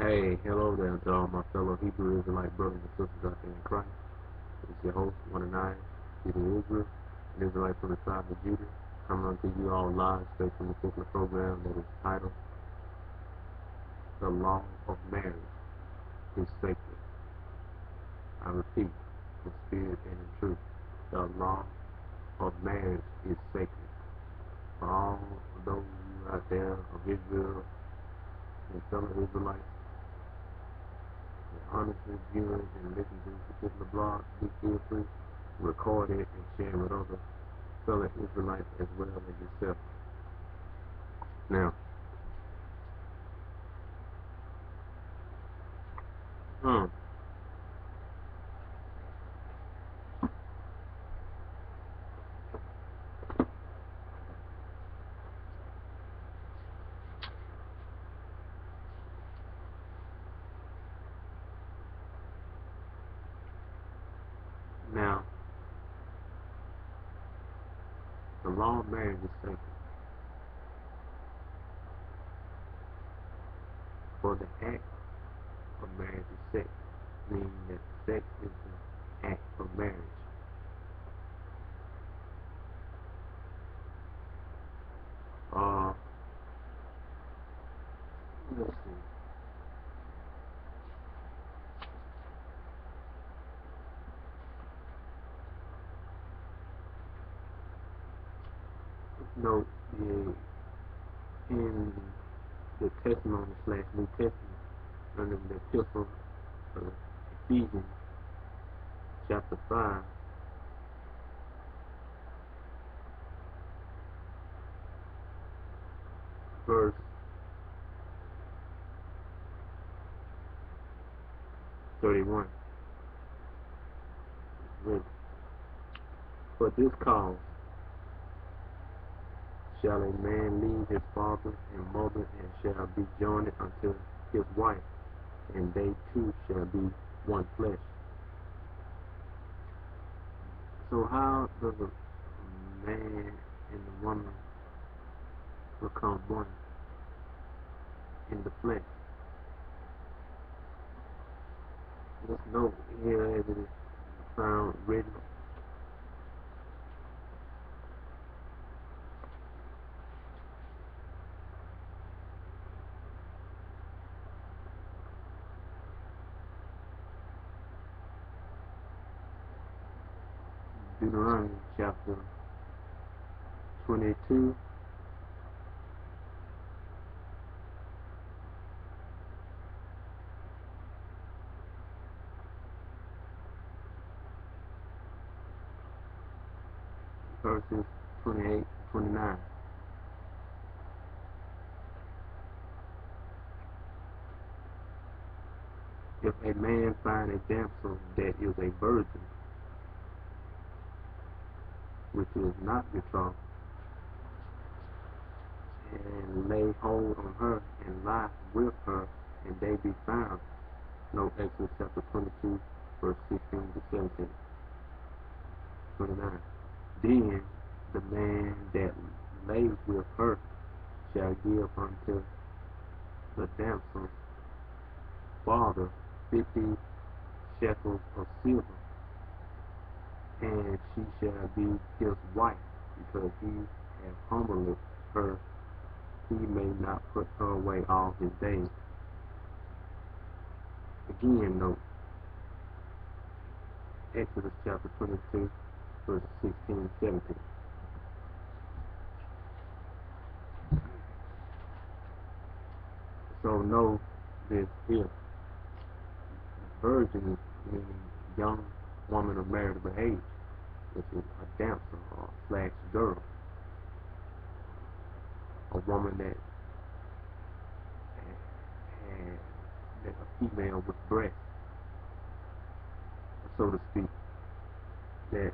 Hey, hello there to all my fellow Hebrew Israelite brothers and sisters out there in Christ. It's your host, one and I, Stephen Israel, an Israelite from the tribe of Judah, coming on to you all live straight from the particular program that is titled The Law of Marriage is Sacred. I repeat, in spirit and in truth, the law of marriage is sacred. For all of those of you out there of Israel and fellow Israelites, honestly viewing and listening to this particular blog, please feel free to record it and share it with other fellow Israelites as well as yourself. Now, um, now, the law of marriage is sacred. For the act of marriage is sex, meaning that sex is the act of marriage. Uh, let's see. Let's note in the testimony slash New Testament under the epistle of Ephesians chapter 5, verse 31. For this cause shall a man leave his father and mother, and shall be joined unto his wife, and they two shall be one flesh. So how does a man and a woman become one in the flesh? Let's note here as it is found written. Deuteronomy chapter 22, verses 28 and 29. If a man find a damsel that is a virgin, which is not betrothed, and lay hold on her and lie with her, and they be found. No, Exodus chapter 22, verse 16 to 17, 29. Then the man that lay with her shall give unto the damsel's father 50 shekels of silver, and she shall be his wife, because he hath humbled her, he may not put her away all his days. Again, note Exodus chapter 22, verses 16 and 17. So know this here. Virgin means young woman of marriageable age, which is a damsel or slash girl, a woman that a female with breasts, so to speak, that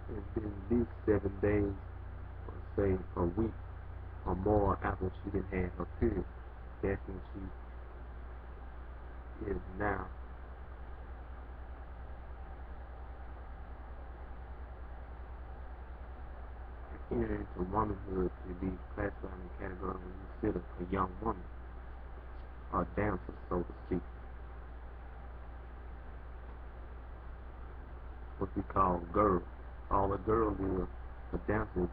has been at least 7 days, or say a week or more after she didn't have her period. That's when she is now entering into womanhood to be classified in the category when you consider a young woman. or damsel, so to speak. What we call girl. All a girl is, a damsel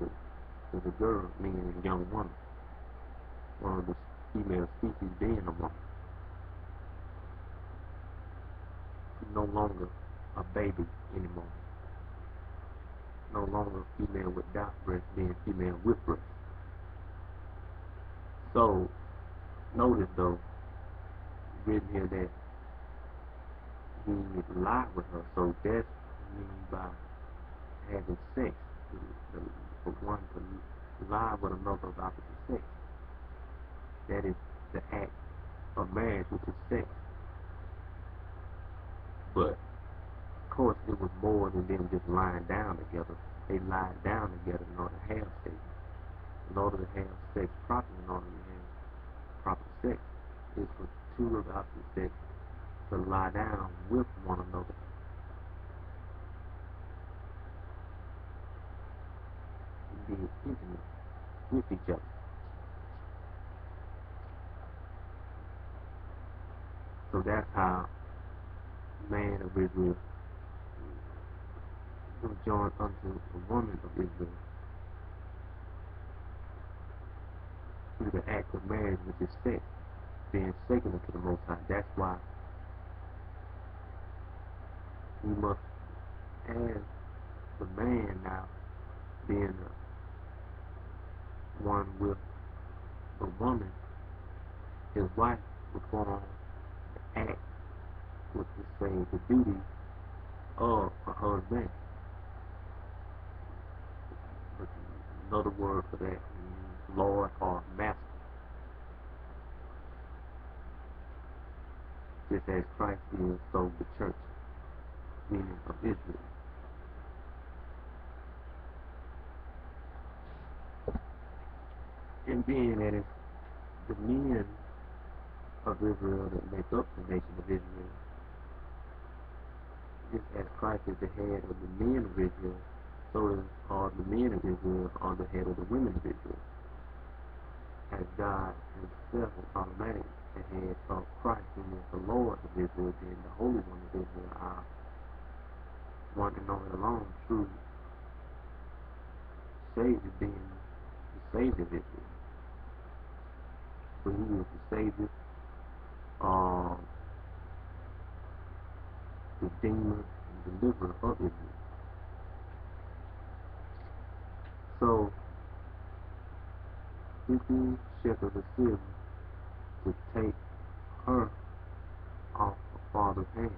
is a girl, meaning a young woman. One of the female species being a woman. No longer a baby anymore. No longer female without breast, being female with breast. So, notice though, written here that he lied with her, so that's means by having sex, for one to lie with another of opposite sex. That is the act of marriage, which is sex. But of course, it was more than them just lying down together. They lied down together in order to have sex. In order to have sex properly, in order to have proper sex, is for two of the opposite sex to lie down with one another. And be intimate with each other. So that's how man of Israel was joined unto the woman of Israel through the act of marriage, which is sex, being sacred unto the Most High. That's why we must, as the man now, being one with the woman, his wife, perform the act, which is say the duty of a husband. But another word for that means Lord or Master. Just as Christ is, so the church, meaning of Israel. And being that it's the men of Israel that make up the nation of Israel, just as Christ is the head of the men of Israel, so are the men of Israel are the head of the women of Israel. As God himself is automatic the head of Christ, who is the Lord of Israel, being the Holy One of Israel, our one and only alone true Savior, being the Savior of Israel. So he is the Savior, Redeemer, and Deliverer of Israel. So, 50 shekels of silver to take her off her father's hand,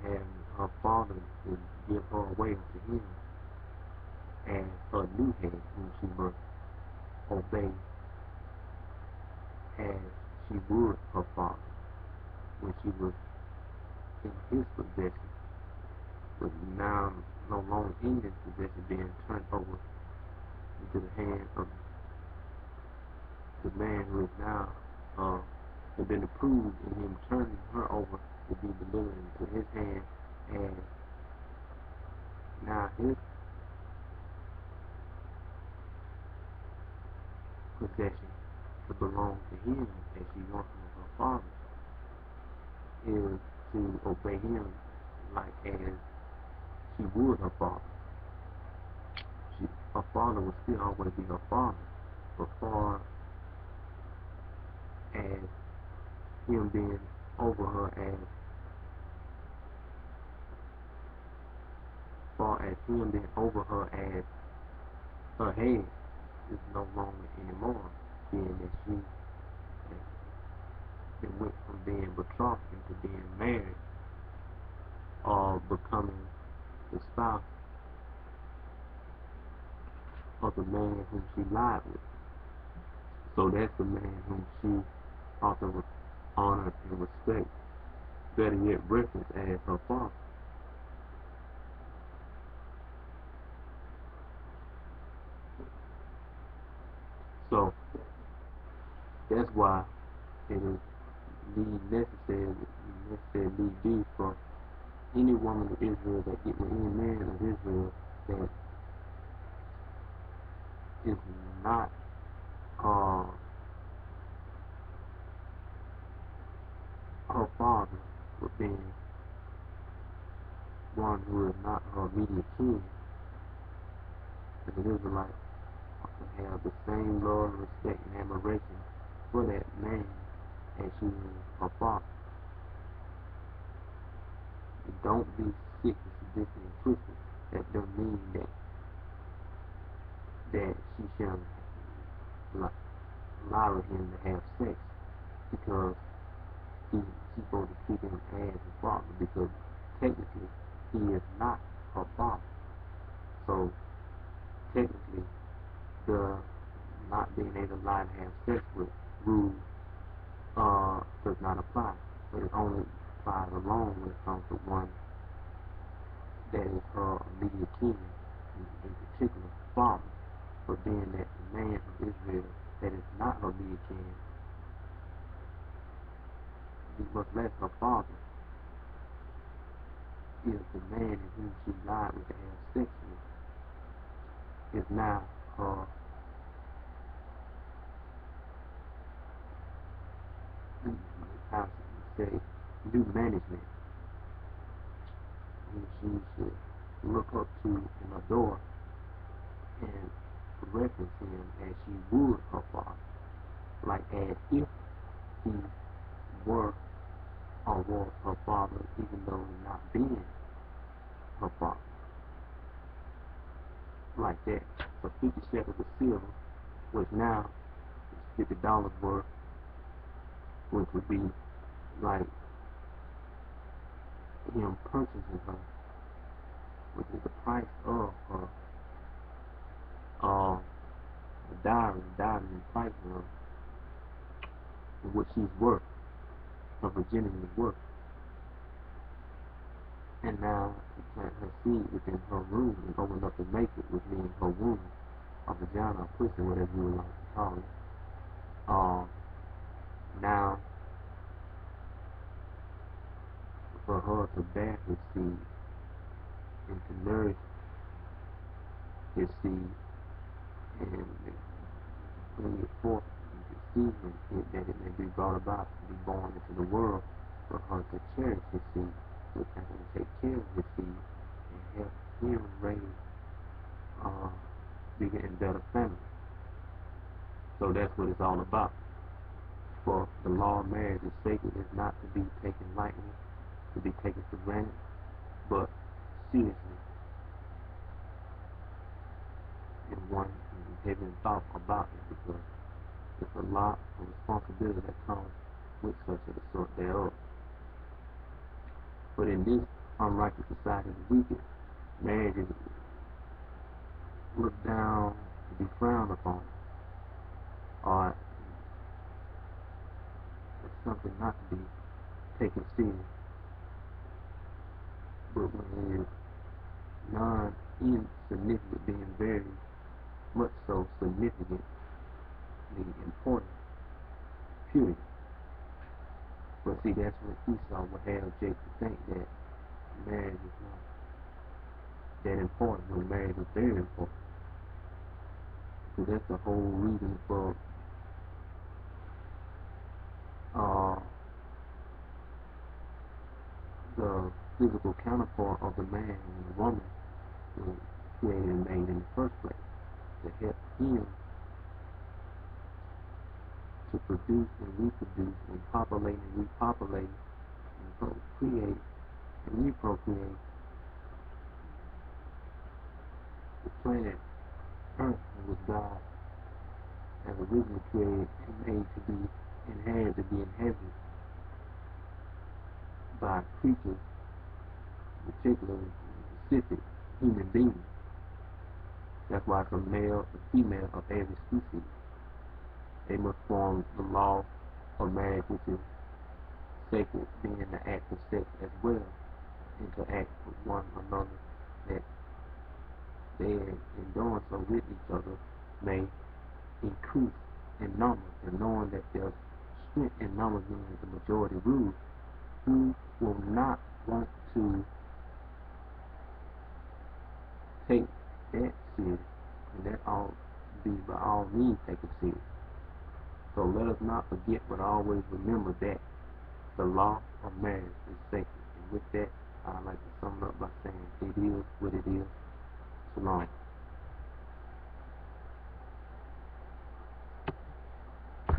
and have her father to give her away unto him as her new head, whom she must obey as she would her father when she was in his possession, but now no longer in his possession, being turned over into the hand of the man who is now have been approved in him turning her over to be delivered into his hand, and now his possession to belong to him as she once was her father is to obey him like as she would her father. Her father will still always be her father, but far as him being over her as her head is no longer anymore, being that she went from being betrothed into being married or becoming the spouse of the man whom she lied with. So that's the man whom she ought to honor and respect, better yet reference as her father. So that's why it is necessary be for any woman of Israel that get with any man of Israel that is not being one who is not her immediate kin, as an Israelite, ought to have the same love, respect, and admiration for that man as she is her father. And don't be sick and sadistic and twisted. That don't mean that she shall allow him to have sex because she's supposed to treat him as his father, because technically he is not her father. So technically the not being able to lie and have sex with rule does not apply. But it only applies alone when it comes to one that is her immediate kin, in particular father. But being that the man of Israel that is not her immediate kin, much less her father, is the man in whom she lied with to have sex with, is now her how to say new management, who she should look up to and adore and reference him as she would her father, like as if he were or was her father, even though not being her father. Like that. So 50 shekels of silver, which now is $50 worth, which would be like him purchasing her, which is the price of her dowry and price of what she's worth, her virginity is worth. And now to plant her seed within her room and open up to make it, which means her womb, or vagina, or pussy, whatever you would like to call it. Now for her to bear his seed and to nourish his seed and bring it forth and conceive him, that it may be brought about to be born into the world, for her to cherish his seed, which has to take care of his seed and help him raise bigger and better family. So that's what it's all about. For the law of marriage is sacred, is not to be taken lightly, to be taken for granted, but seriously, and one having thought about it, because it's a lot of responsibility that comes with such a sort thereof. But in this unrighteous society of the wicked, marriage is looked down to be frowned upon, or it's something not to be taken serious. But when it is non-insignificant, being very much so significantly important, period. But see, that's what Esau would have Jacob think, that marriage is not that important, when marriage is very important. So that's the whole reason for the physical counterpart of the man and the woman was created and made in the first place, to help him to produce and reproduce and populate and repopulate and procreate and reprocreate the planet Earth, which God has originally created and made to be inhabited, to be inhabited by creatures, particularly specific human beings. That's why it's a male and female of every species. They must form the law of marriage, which is sacred, being the act of sex as well, interact with one another, that they, in doing so with each other, may increase in numbers, and knowing that their strength in numbers means the majority rules, who will not want to take that serious, and that ought to be by all means taken serious. So let us not forget, but always remember that the law of marriage is sacred. with that, I'd like to sum it up by saying it is what it is. Shalom.